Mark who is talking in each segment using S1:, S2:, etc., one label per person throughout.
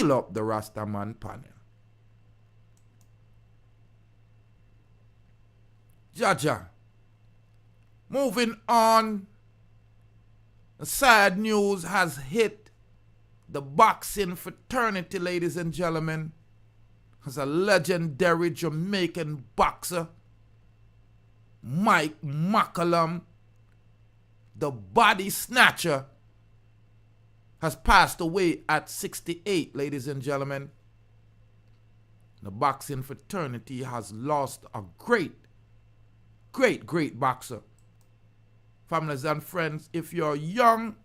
S1: fill up the Rastaman panel. Jaja. Moving on. Sad news has hit the boxing fraternity, ladies and gentlemen. As a legendary Jamaican boxer, Mike McCallum, the body snatcher, has passed away at 68, ladies and gentlemen. The boxing fraternity has lost a great boxer. Families and friends, if you're young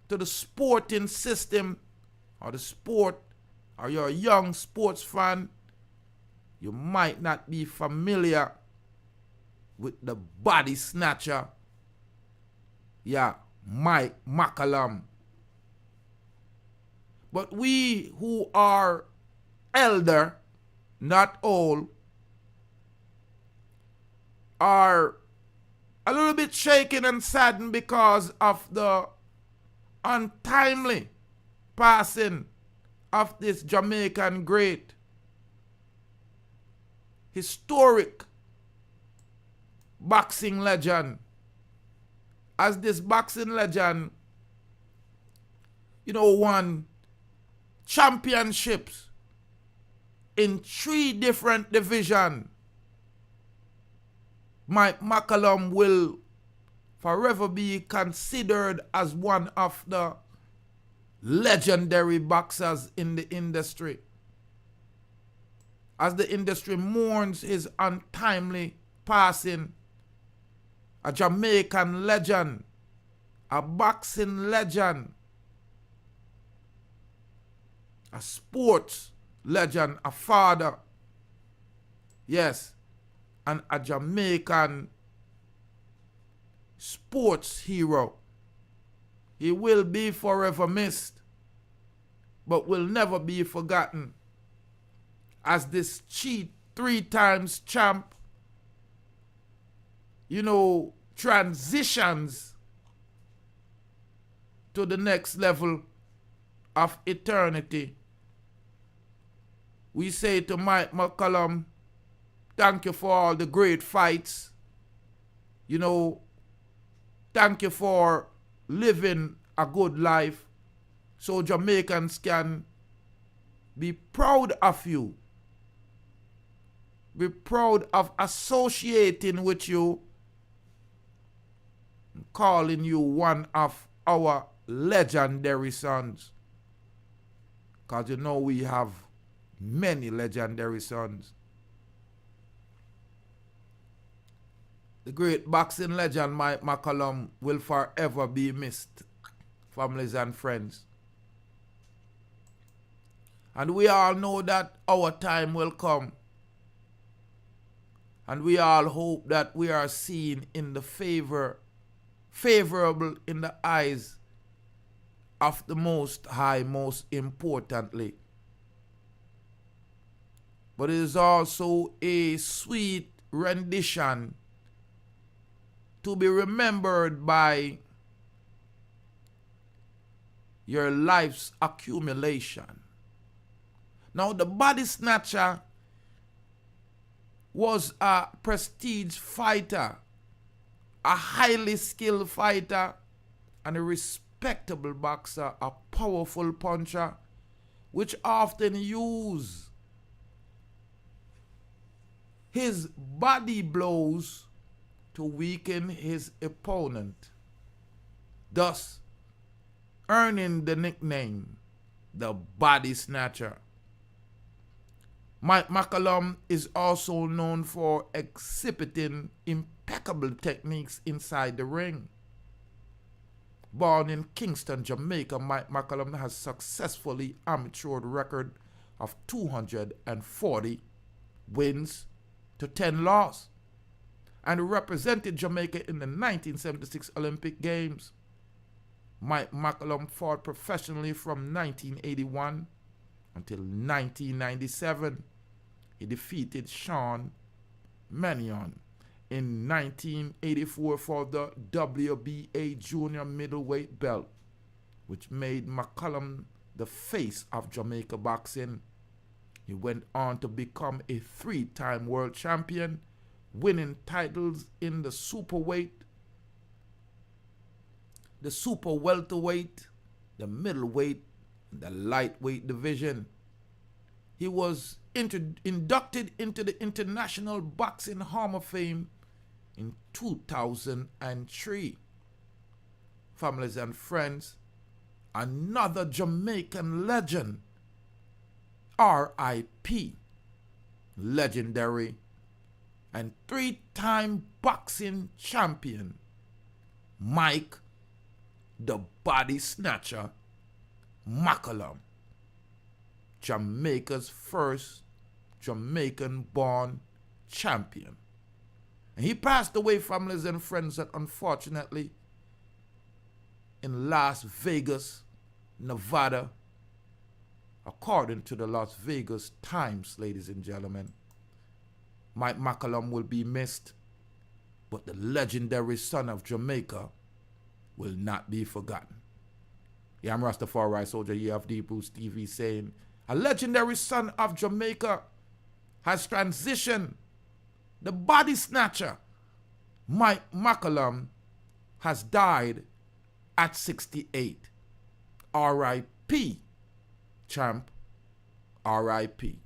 S1: to the sporting system or the sport, or you're a young sports fan, you might not be familiar with the body snatcher. Yeah, Mike McCallum. But we who are elder, not old, are a little bit shaken and saddened because of the untimely passing of this Jamaican great, historic boxing legend. As this boxing legend, won championships in 3 different divisions, Mike McCallum will forever be considered as one of the legendary boxers in the industry. As the industry mourns his untimely passing, a Jamaican legend, a boxing legend, a sports legend, a father, yes, and a Jamaican sports hero. He will be forever missed, but will never be forgotten as this cheat 3 times champ, transitions to the next level of eternity. We say to Mike McCallum, thank you for all the great fights. Thank you for living a good life so Jamaicans can be proud of you. Be proud of associating with you, calling you one of our legendary sons. Because we have many legendary sons. The great boxing legend Mike McCallum will forever be missed, families and friends. And we all know that our time will come. And we all hope that we are seen in the favorable in the eyes of the Most High, most importantly. But it is also a sweet rendition to be remembered by your life's accumulation. Now, the body snatcher was a prestige fighter, a highly skilled fighter, and a respectable boxer, a powerful puncher, which often used his body blows to weaken his opponent, thus earning the nickname the Body Snatcher. Mike McCallum is also known for exhibiting impeccable techniques inside the ring. Born in Kingston, Jamaica, Mike McCallum has successfully amateured record of 240 wins to 10 losses and represented Jamaica in the 1976 Olympic Games. Mike McCallum fought professionally from 1981 until 1997. He defeated Sean Mannion in 1984 for the WBA junior middleweight belt, which made McCallum the face of Jamaica boxing. He went on to become a 3-time world champion, winning titles in the superweight, the super welterweight, the middleweight, and the lightweight division. He was inducted into the International Boxing Hall of Fame in 2003. Families and friends, another Jamaican legend, R.I.P., legendary and 3-time boxing champion, Mike the Body Snatcher McCallum, Jamaica's first Jamaican-born champion. And he passed away, families and friends, that unfortunately in Las Vegas, Nevada, according to the Las Vegas Times, ladies and gentlemen. Mike McCallum will be missed, but the legendary son of Jamaica will not be forgotten. Yeah, I'm Rastafari Soldier here of Deeprootstv saying, a legendary son of Jamaica has transitioned. The body snatcher, Mike McCallum, has died at 68. R.I.P. champ, R.I.P.